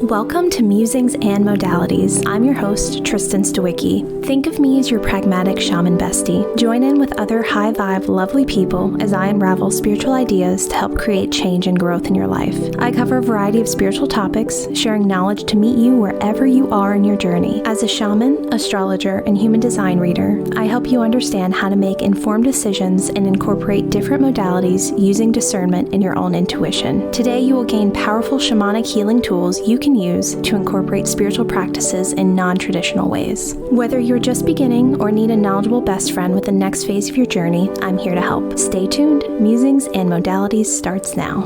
Welcome to Musings and Modalities. I'm your host, Tristen Stawicki. Think of me as your pragmatic shaman bestie. Join in with other high-vibe, lovely people as I unravel spiritual ideas to help create change and growth in your life. I cover a variety of spiritual topics, sharing knowledge to meet you wherever you are in your journey. As a shaman, astrologer, and human design reader, I help you understand how to make informed decisions and incorporate different modalities using discernment and your own intuition. Today, you will gain powerful shamanic healing tools you can use to incorporate spiritual practices in non-traditional ways. Whether you're just beginning or need a knowledgeable best friend with the next phase of your journey, I'm here to help. Stay tuned. Musings and Modalities starts now.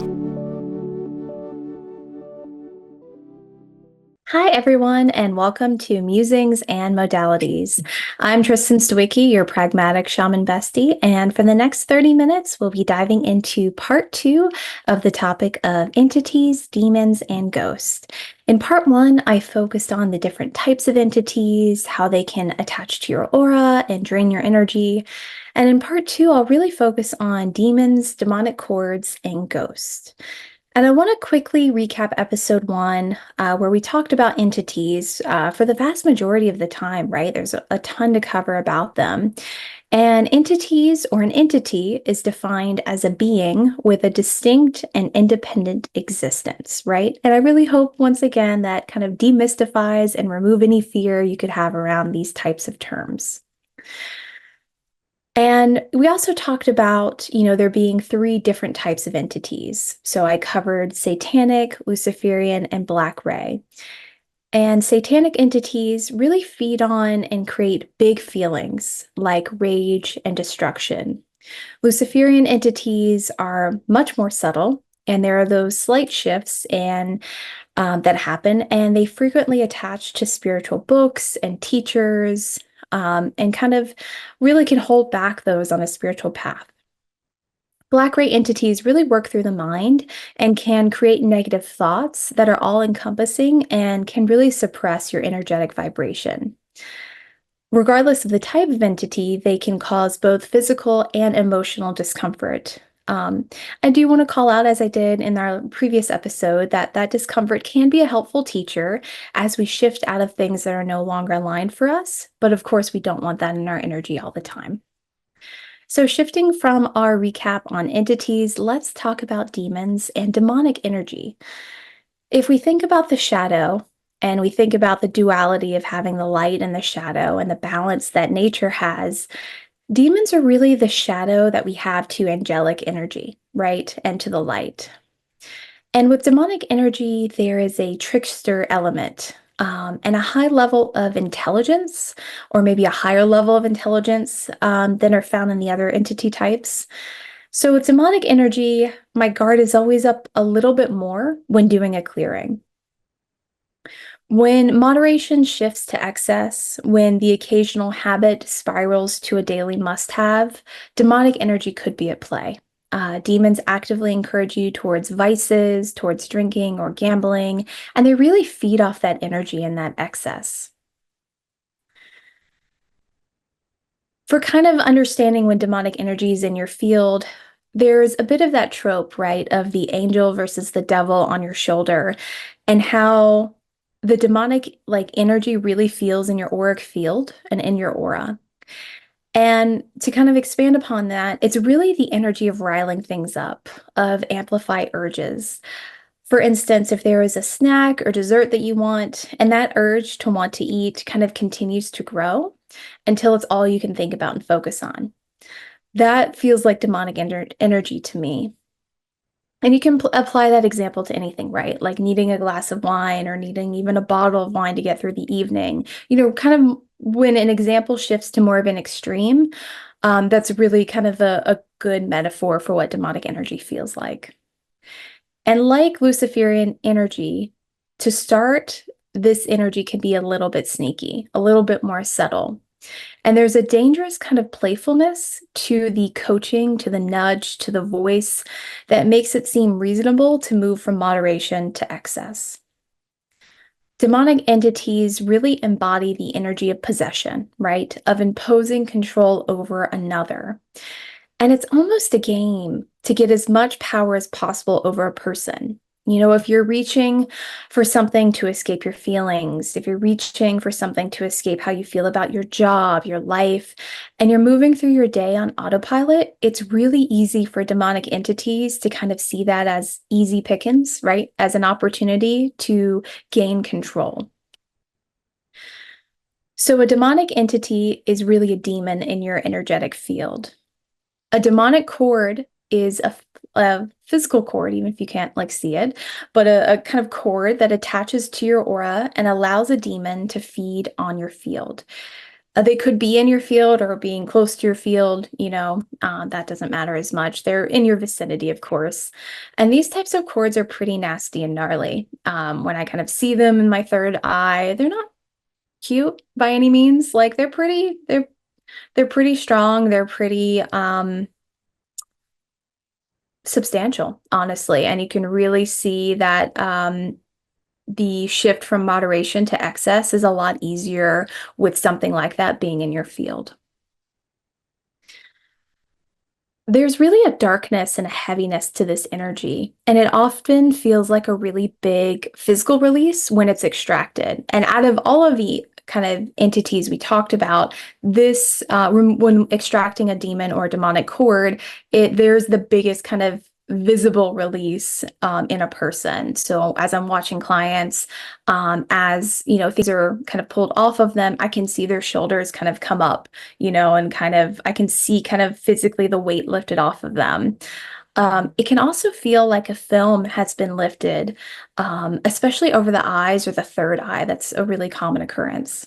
Hi, everyone, and welcome to Musings and Modalities. I'm Tristen Stawicki, your pragmatic shaman bestie, and for the next 30 minutes, we'll be diving into part 2 of the topic of entities, demons, and ghosts. In part 1, I focused on the different types of entities, how they can attach to your aura and drain your energy. And in part 2, I'll really focus on demons, demonic cords, and ghosts. And I want to quickly recap episode 1, where we talked about entities for the vast majority of the time, right? There's a ton to cover about them. And entities, or an entity, is defined as a being with a distinct and independent existence, right? And I really hope, once again, that kind of demystifies and remove any fear you could have around these types of terms. And we also talked about, there being 3 different types of entities. So I covered satanic, Luciferian, and Black Ray. And satanic entities really feed on and create big feelings like rage and destruction. Luciferian entities are much more subtle, and there are those slight shifts that happen, and they frequently attach to spiritual books and teachers, and kind of really can hold back those on a spiritual path. Black ray entities really work through the mind and can create negative thoughts that are all-encompassing and can really suppress your energetic vibration. Regardless of the type of entity, they can cause both physical and emotional discomfort. I do want to call out, as I did in our previous episode, that discomfort can be a helpful teacher as we shift out of things that are no longer aligned for us. But of course, we don't want that in our energy all the time. So shifting from our recap on entities, let's talk about demons and demonic energy. If we think about the shadow, and we think about the duality of having the light and the shadow and the balance that nature has, demons are really the shadow that we have to angelic energy, right? And to the light. And with demonic energy, there is a trickster element, and a high level of intelligence, or maybe a higher level of intelligence than are found in the other entity types. So with demonic energy, my guard is always up a little bit more when doing a clearing. When moderation shifts to excess, when the occasional habit spirals to a daily must-have, demonic energy could be at play. Demons actively encourage you towards vices, towards drinking or gambling, and they really feed off that energy and that excess. For kind of understanding when demonic energy is in your field, there's a bit of that trope, right, of the angel versus the devil on your shoulder, and how the demonic energy really feels in your auric field and in your aura. And to kind of expand upon that, it's really the energy of riling things up, of amplify urges. For instance, if there is a snack or dessert that you want, and that urge to want to eat kind of continues to grow until it's all you can think about and focus on. That feels like demonic energy to me. And you can apply that example to anything, right? Like needing a glass of wine or needing even a bottle of wine to get through the evening. Kind of when an example shifts to more of an extreme, that's really kind of a good metaphor for what demonic energy feels like. And like Luciferian energy, to start, this energy can be a little bit sneaky, a little bit more subtle. And there's a dangerous kind of playfulness to the coaching, to the nudge, to the voice that makes it seem reasonable to move from moderation to excess. Demonic entities really embody the energy of possession, right? Of imposing control over another. And it's almost a game to get as much power as possible over a person. If you're reaching for something to escape your feelings, if you're reaching for something to escape how you feel about your job, your life, and you're moving through your day on autopilot, it's really easy for demonic entities to kind of see that as easy pickings, right? As an opportunity to gain control. So, a demonic entity is really a demon in your energetic field. A demonic cord is a physical cord, even if you can't like see it, but a kind of cord that attaches to your aura and allows a demon to feed on your field. They could be in your field or being close to your field, that doesn't matter as much. They're in your vicinity, of course. And these types of cords are pretty nasty and gnarly. When I kind of see them in my third eye, they're not cute by any means. Like they're pretty strong. They're pretty substantial, honestly. And you can really see that the shift from moderation to excess is a lot easier with something like that being in your field. There's really a darkness and a heaviness to this energy, and it often feels like a really big physical release when it's extracted. And out of all of the kind of entities we talked about, this when extracting a demon or a demonic cord, there's the biggest kind of visible release in a person. So as I'm watching clients, as things are kind of pulled off of them, I can see their shoulders kind of come up, and kind of I can see kind of physically the weight lifted off of them. It can also feel like a film has been lifted, especially over the eyes or the third eye. That's a really common occurrence.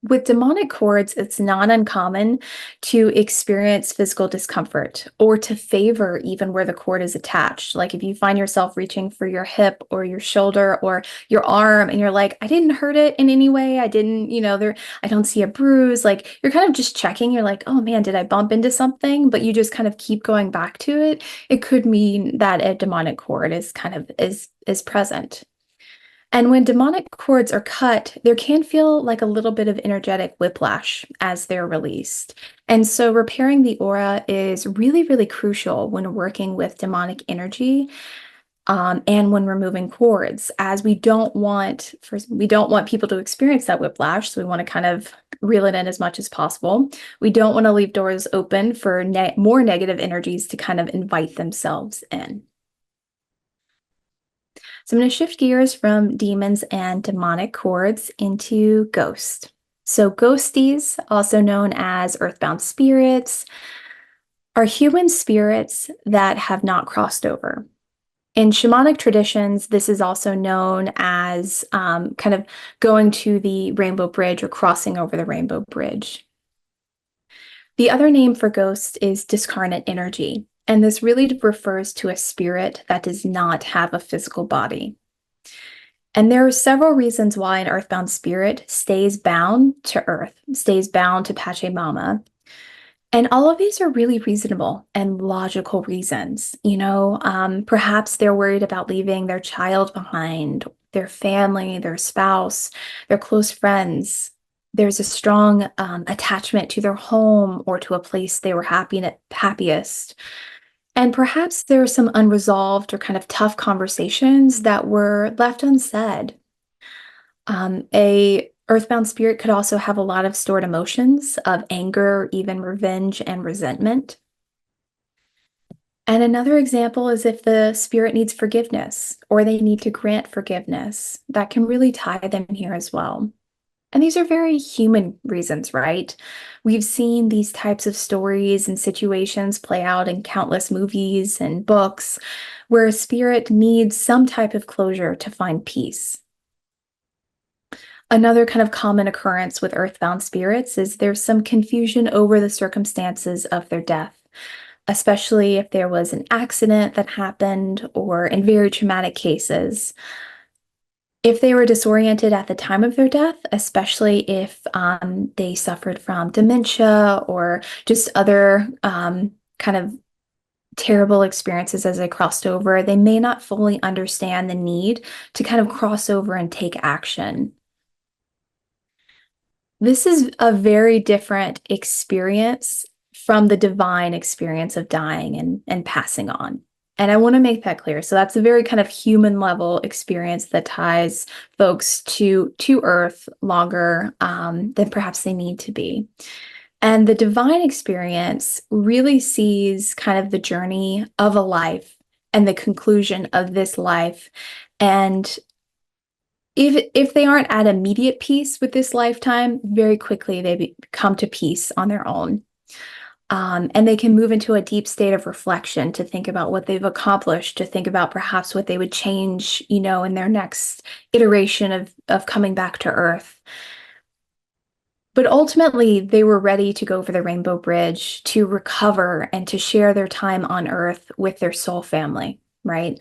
With demonic cords, it's not uncommon to experience physical discomfort or to favor even where the cord is attached. Like if you find yourself reaching for your hip or your shoulder or your arm and you're like, I didn't hurt it in any way. I didn't, I don't see a bruise. Like you're kind of just checking. You're like, oh man, did I bump into something? But you just kind of keep going back to it. It could mean that a demonic cord is kind of is present. And when demonic cords are cut, there can feel like a little bit of energetic whiplash as they're released. And so repairing the aura is really, really crucial when working with demonic energy, and when removing cords, as we don't want people to experience that whiplash. So we want to kind of reel it in as much as possible. We don't want to leave doors open for more negative energies to kind of invite themselves in. So I'm going to shift gears from demons and demonic cords into ghosts. So ghosties, also known as earthbound spirits, are human spirits that have not crossed over. In shamanic traditions, this is also known as kind of going to the rainbow bridge or crossing over the rainbow bridge. The other name for ghosts is discarnate energy, and this really refers to a spirit that does not have a physical body. And there are several reasons why an earthbound spirit stays bound to Earth, stays bound to Pachamama. And all of these are really reasonable and logical reasons. Perhaps they're worried about leaving their child behind, their family, their spouse, their close friends. There's a strong attachment to their home or to a place they were happiest. And perhaps there are some unresolved or kind of tough conversations that were left unsaid. A earthbound spirit could also have a lot of stored emotions of anger, even revenge and resentment. And another example is if the spirit needs forgiveness or they need to grant forgiveness, that can really tie them here as well. And these are very human reasons, right? We've seen these types of stories and situations play out in countless movies and books where a spirit needs some type of closure to find peace. Another kind of common occurrence with earthbound spirits is there's some confusion over the circumstances of their death, especially if there was an accident that happened or in very traumatic cases. If they were disoriented at the time of their death, especially if they suffered from dementia or just other kind of terrible experiences as they crossed over, they may not fully understand the need to kind of cross over and take action. This is a very different experience from the divine experience of dying and passing on. And I want to make that clear. So that's a very kind of human level experience that ties folks to Earth longer than perhaps they need to be. And the divine experience really sees kind of the journey of a life and the conclusion of this life. And if they aren't at immediate peace with this lifetime, very quickly they come to peace on their own. And they can move into a deep state of reflection to think about what they've accomplished, to think about perhaps what they would change, in their next iteration of coming back to Earth. But ultimately, they were ready to go over the Rainbow Bridge to recover and to share their time on Earth with their soul family, right?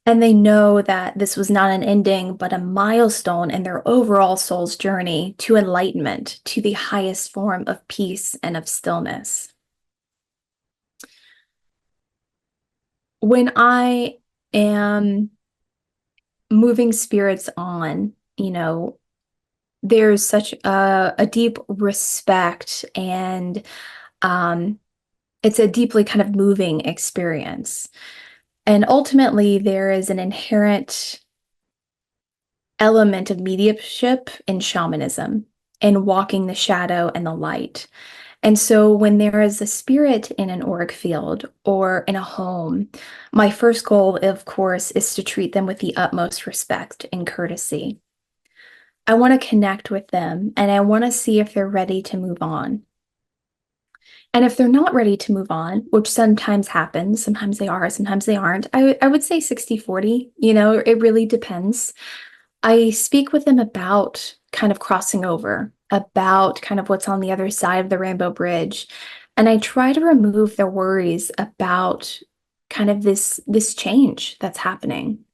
And they know that this was not an ending, but a milestone in their overall soul's journey to enlightenment, to the highest form of peace and of stillness. When I am moving spirits on, there's such a deep respect, and it's a deeply kind of moving experience. And ultimately, there is an inherent element of mediumship in shamanism and walking the shadow and the light. And so when there is a spirit in an auric field or in a home, my first goal, of course, is to treat them with the utmost respect and courtesy. I want to connect with them and I want to see if they're ready to move on. And if they're not ready to move on, which sometimes happens, sometimes they are, sometimes they aren't, I would say 60-40, it really depends. I speak with them about kind of crossing over, about kind of what's on the other side of the Rainbow Bridge. And I try to remove their worries about kind of this change that's happening.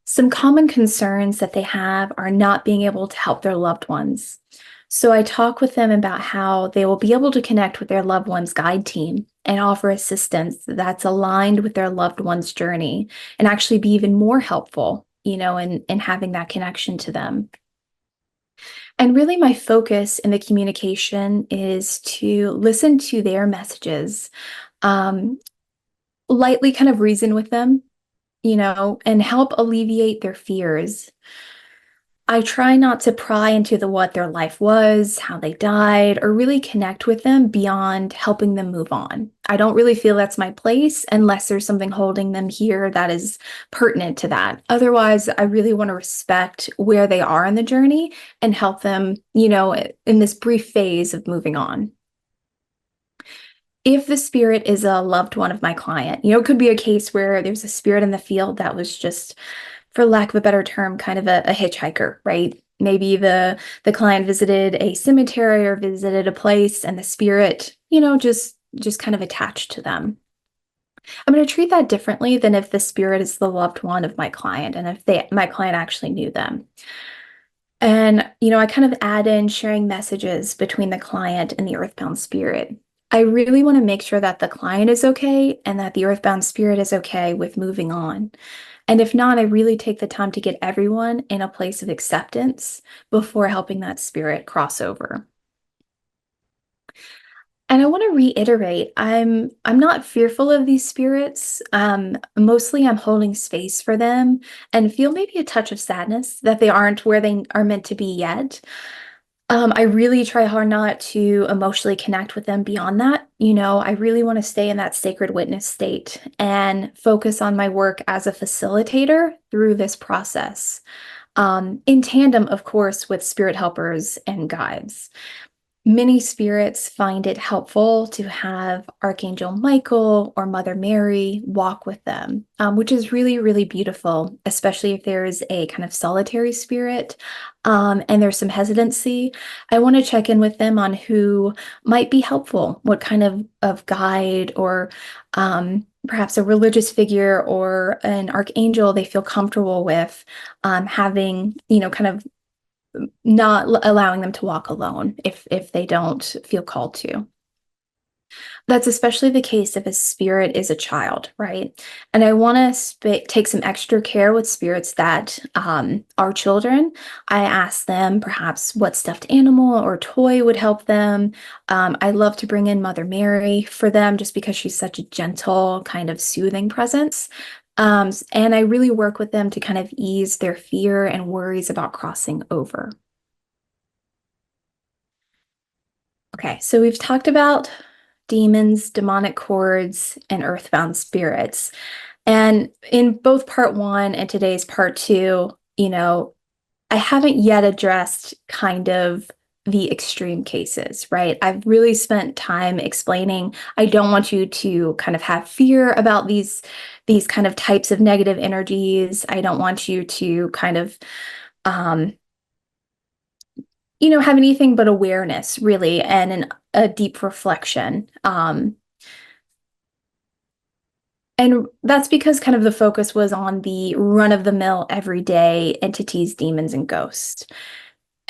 Some common concerns that they have are not being able to help their loved ones. So I talk with them about how they will be able to connect with their loved one's guide team and offer assistance that's aligned with their loved one's journey and actually be even more helpful, in having that connection to them. And really, my focus in the communication is to listen to their messages, um, lightly kind of reason with them, and help alleviate their fears. I try not to pry into what their life was, how they died, or really connect with them beyond helping them move on. I don't really feel that's my place unless there's something holding them here that is pertinent to that. Otherwise, I really want to respect where they are in the journey and help them, in this brief phase of moving on. If the spirit is a loved one of my client, it could be a case where there's a spirit in the field that was just, for lack of a better term, kind of a hitchhiker, right? Maybe the client visited a cemetery or visited a place and the spirit, just kind of attached to them. I'm going to treat that differently than if the spirit is the loved one of my client and if my client actually knew them. And, I kind of add in sharing messages between the client and the earthbound spirit. I really want to make sure that the client is okay and that the earthbound spirit is okay with moving on. And if not, I really take the time to get everyone in a place of acceptance before helping that spirit cross over. And I want to reiterate, I'm not fearful of these spirits. Mostly I'm holding space for them and feel maybe a touch of sadness that they aren't where they are meant to be yet. I really try hard not to emotionally connect with them beyond that. I really want to stay in that sacred witness state and focus on my work as a facilitator through this process, in tandem, of course, with spirit helpers and guides. Many spirits find it helpful to have Archangel Michael or Mother Mary walk with them, which is really, really beautiful, especially if there is a kind of solitary spirit, and there's some hesitancy. I want to check in with them on who might be helpful, what kind of guide or perhaps a religious figure or an archangel they feel comfortable with having, kind of not allowing them to walk alone if they don't feel called to. That's especially the case if a spirit is a child, right? And I want to take some extra care with spirits that are children. I ask them perhaps what stuffed animal or toy would help them. I love to bring in Mother Mary for them just because she's such a gentle, kind of soothing presence. And I really work with them to kind of ease their fear and worries about crossing over. Okay, so we've talked about demons, demonic cords, and earthbound spirits. And in both part one and today's part two, I haven't yet addressed kind of the extreme cases, right? I've really spent time explaining I don't want you to kind of have fear about these kind of types of negative energies. I don't want you to kind of um, have anything but awareness, really, and a deep reflection. And that's because kind of the focus was on the run-of-the-mill, everyday entities, demons, and ghosts.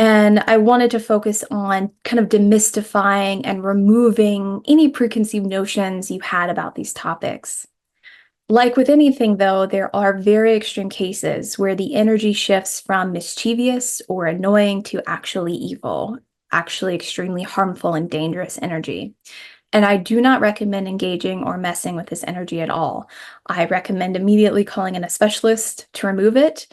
And I wanted to focus on kind of demystifying and removing any preconceived notions you had about these topics. Like with anything, though, there are very extreme cases where the energy shifts from mischievous or annoying to actually evil, actually extremely harmful and dangerous energy. And I do not recommend engaging or messing with this energy at all. I recommend immediately calling in a specialist to remove it.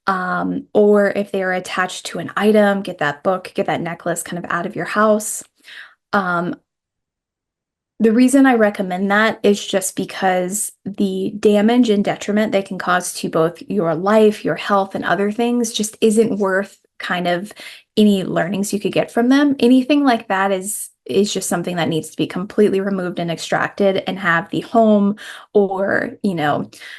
Or if they are attached to an item, get that book, get that necklace kind of out of your house. Um, the reason I recommend that is just because the damage and detriment they can cause to both your life, your health, and other things just isn't worth kind of any learnings you could get from them. Anything like that is just something that needs to be completely removed and extracted and have the home or,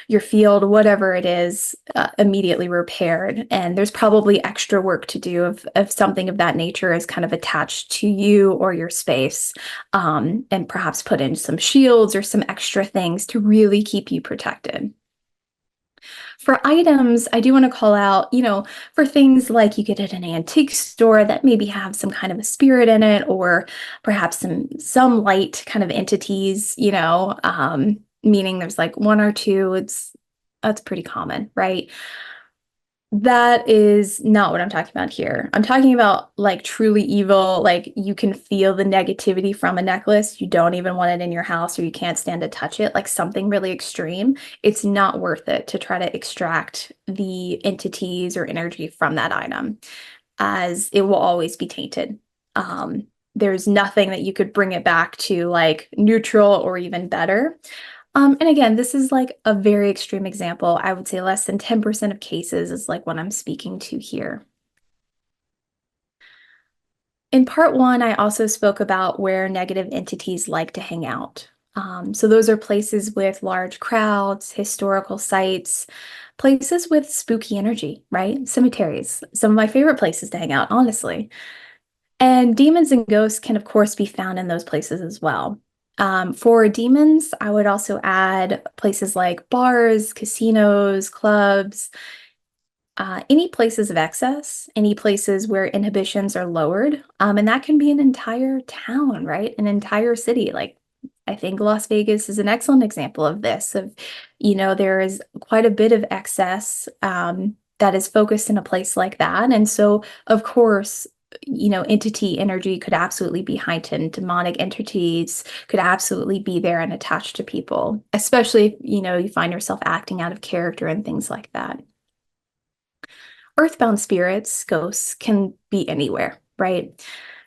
your field, whatever it is, immediately repaired. And there's probably extra work to do if something of that nature is kind of attached to you or your space, and perhaps put in some shields or some extra things to really keep you protected. For items, I do want to call out, for things like you get at an antique store that maybe have some kind of a spirit in it, or perhaps some light kind of entities, meaning there's like one or two, that's pretty common, right? That is not what I'm talking about here. I'm talking about like truly evil, like you can feel the negativity from a necklace. You don't even want it in your house or you can't stand to touch it, like something really extreme. It's not worth it to try to extract the entities or energy from that item, as it will always be tainted. There's nothing that you could bring it back to like neutral or even better. And again, this is like a very extreme example. I would say less than 10% of cases is like what I'm speaking to here. In part one, I also spoke about where negative entities like to hang out. So those are places with large crowds, historical sites, places with spooky energy, right? Cemeteries, some of my favorite places to hang out, honestly. And demons and ghosts can, of course, be found in those places as well. For demons, I would also add places like bars, casinos, clubs, any places of excess, any places where inhibitions are lowered. And that can be an entire town, right? An entire city. Like, I think Las Vegas is an excellent example of this, there is quite a bit of excess that is focused in a place like that. And so, of course, entity energy could absolutely be heightened. Demonic entities could absolutely be there and attached to people, especially if, you find yourself acting out of character and things like that. Earthbound spirits, ghosts, can be anywhere, right?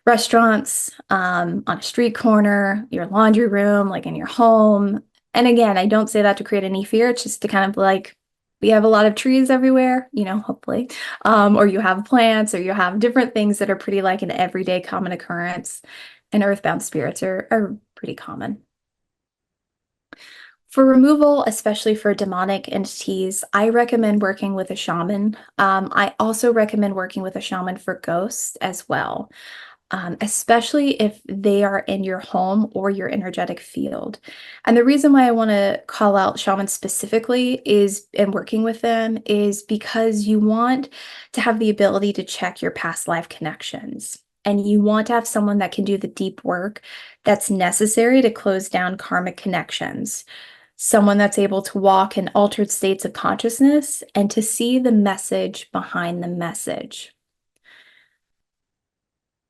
Restaurants, on a street corner, your laundry room, like in your home. And again, I don't say that to create any fear. It's just to kind of like, we have a lot of trees everywhere, hopefully, or you have plants, or you have different things that are pretty like an everyday common occurrence. And earthbound spirits are pretty common. For removal, especially for demonic entities, I recommend working with a shaman. I also recommend working with a shaman for ghosts as well, especially if they are in your home or your energetic field. And the reason why I want to call out shamans specifically and working with them is because you want to have the ability to check your past life connections. And you want to have someone that can do the deep work that's necessary to close down karmic connections. Someone that's able to walk in altered states of consciousness and to see the message behind the message.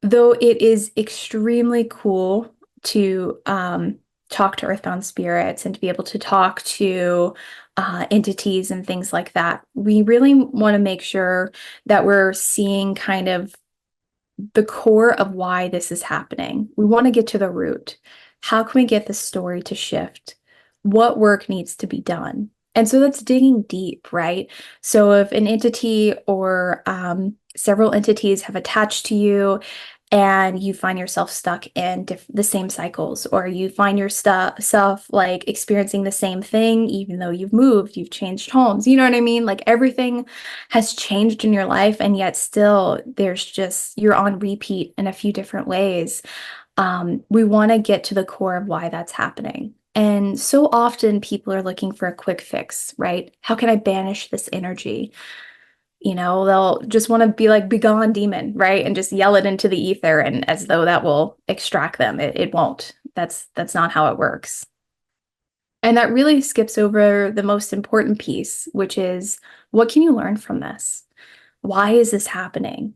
Though it is extremely cool to talk to earthbound spirits and to be able to talk to entities and things like that, we really want to make sure that we're seeing kind of the core of why this is happening. We want to get to the root. How can we get the story to shift? What work needs to be done? And so that's digging deep, right? So if an entity or several entities have attached to you and you find yourself stuck in the same cycles, or you find yourself like experiencing the same thing, even though you've moved, you've changed homes, you know what I mean? Like everything has changed in your life, and yet still there's just, you're on repeat in a few different ways. We want to get to the core of why that's happening. And so often people are looking for a quick fix, right? How can I banish this energy? They'll just want to be like, "Be gone, demon," right? And just yell it into the ether, and as though that will extract them. It won't. That's not how it works. And that really skips over the most important piece, which is, what can you learn from this? Why is this happening?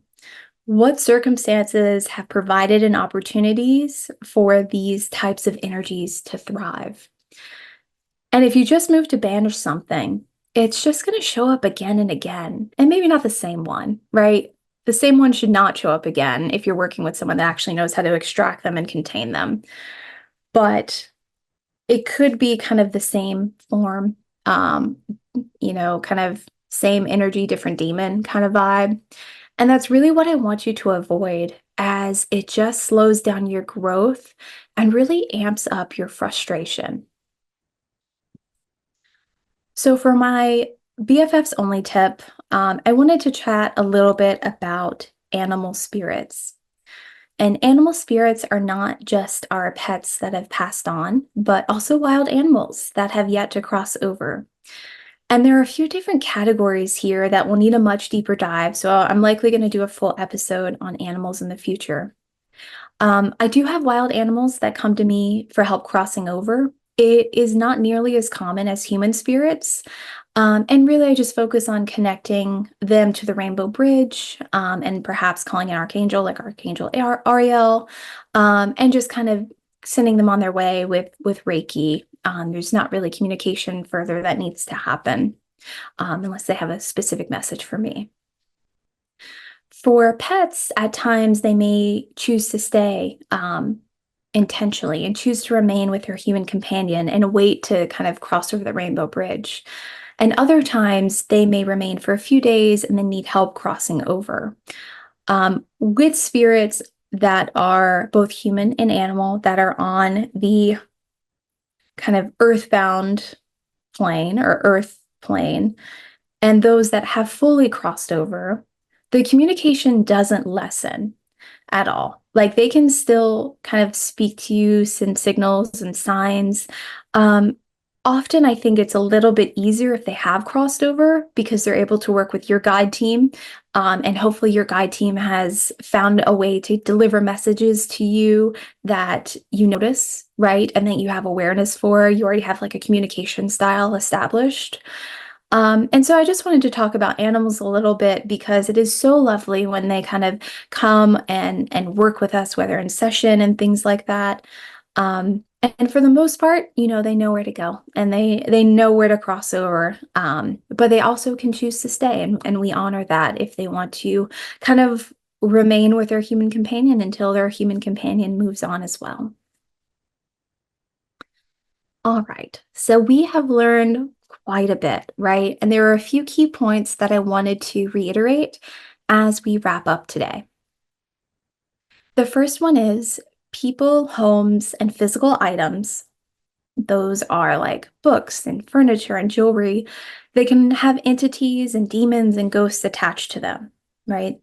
What circumstances have provided an opportunities for these types of energies to thrive? And if you just move to banish something, it's just going to show up again and again. And maybe not the same one, right? The same one should not show up again if you're working with someone that actually knows how to extract them and contain them. But it could be kind of the same form, kind of same energy, different demon kind of vibe. And that's really what I want you to avoid, as it just slows down your growth and really amps up your frustration. So for my BFFs only tip, I wanted to chat a little bit about animal spirits. And animal spirits are not just our pets that have passed on, but also wild animals that have yet to cross over. And there are a few different categories here that will need a much deeper dive, so I'm likely going to do a full episode on animals in the future. I do have wild animals that come to me for help crossing over. It is not nearly as common as human spirits. And really, I just focus on connecting them to the Rainbow Bridge, and perhaps calling an archangel like Archangel Ariel, and just kind of sending them on their way with Reiki. There's not really communication further that needs to happen, unless they have a specific message for me. For pets, at times they may choose to stay intentionally and choose to remain with their human companion and wait to kind of cross over the Rainbow Bridge. And other times they may remain for a few days and then need help crossing over. With spirits that are both human and animal, that are on the kind of earthbound plane or earth plane, and those that have fully crossed over, the communication doesn't lessen at all. Like they can still kind of speak to you, send signals and signs. Often I think it's a little bit easier if they have crossed over, because they're able to work with your guide team. And hopefully your guide team has found a way to deliver messages to you that you notice, right? And that you have awareness for. You already have like a communication style established. And so I just wanted to talk about animals a little bit, because it is so lovely when they kind of come and work with us, whether in session and things like that. And for the most part, they know where to go, and they know where to cross over. But they also can choose to stay, and we honor that if they want to kind of remain with their human companion until their human companion moves on as well. All right, so we have learned quite a bit, right? And there are a few key points that I wanted to reiterate as we wrap up today. The first one is people, homes, and physical items. Those are like books and furniture and jewelry. They can have entities and demons and ghosts attached to them, right?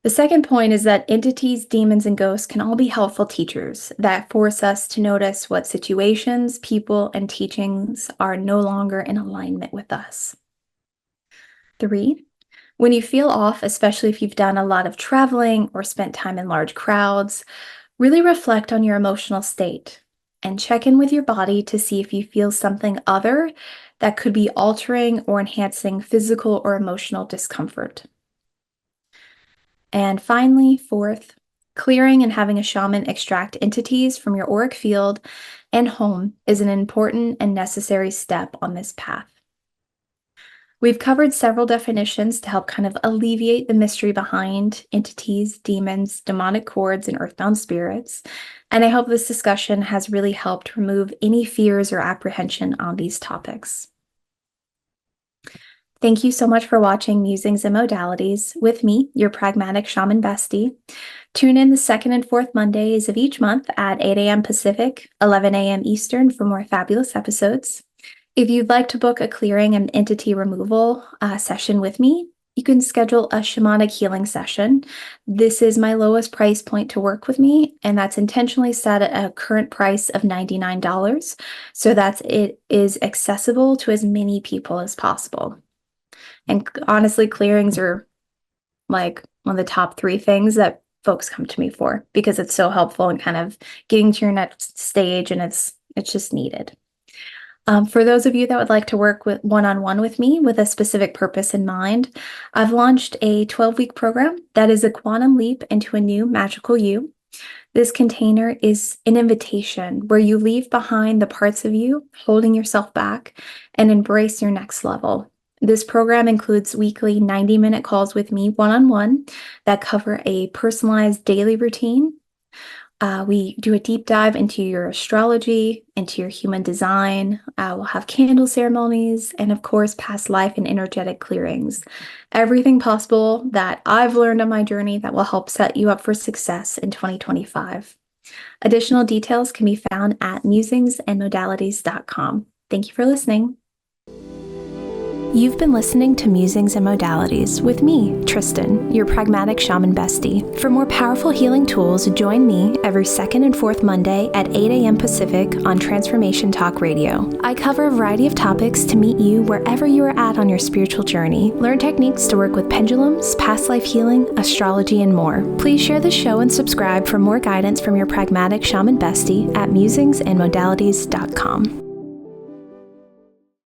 The second point is that entities, demons, and ghosts can all be helpful teachers that force us to notice what situations, people, and teachings are no longer in alignment with us. 3, When you feel off, especially if you've done a lot of traveling or spent time in large crowds, really reflect on your emotional state and check in with your body to see if you feel something other that could be altering or enhancing physical or emotional discomfort. And finally, fourth, clearing and having a shaman extract entities from your auric field and home is an important and necessary step on this path. We've covered several definitions to help kind of alleviate the mystery behind entities, demons, demonic cords, and earthbound spirits. And I hope this discussion has really helped remove any fears or apprehension on these topics. Thank you so much for watching Musings and Modalities with me, your pragmatic shaman bestie. Tune in the second and fourth Mondays of each month at 8 a.m. Pacific, 11 a.m. Eastern for more fabulous episodes. If you'd like to book a clearing and entity removal session with me, you can schedule a shamanic healing session. This is my lowest price point to work with me, and that's intentionally set at a current price of $99, so that it is accessible to as many people as possible. And honestly, clearings are like one of the top 3 things that folks come to me for because it's so helpful in kind of getting to your next stage, and it's just needed. For those of you that would like to work with one-on-one with me with a specific purpose in mind, I've launched a 12-week program that is a quantum leap into a new magical you. This container is an invitation where you leave behind the parts of you holding yourself back and embrace your next level. This program includes weekly 90-minute calls with me one-on-one that cover a personalized daily routine. We do a deep dive into your astrology, into your human design. We'll have candle ceremonies, and of course, past life and energetic clearings. Everything possible that I've learned on my journey that will help set you up for success in 2025. Additional details can be found at musingsandmodalities.com. Thank you for listening. You've been listening to Musings and Modalities with me, Tristen, your pragmatic shaman bestie. For more powerful healing tools, join me every second and fourth Monday at 8 a.m. Pacific on Transformation Talk Radio. I cover a variety of topics to meet you wherever you are at on your spiritual journey. Learn techniques to work with pendulums, past life healing, astrology, and more. Please share the show and subscribe for more guidance from your pragmatic shaman bestie at musingsandmodalities.com.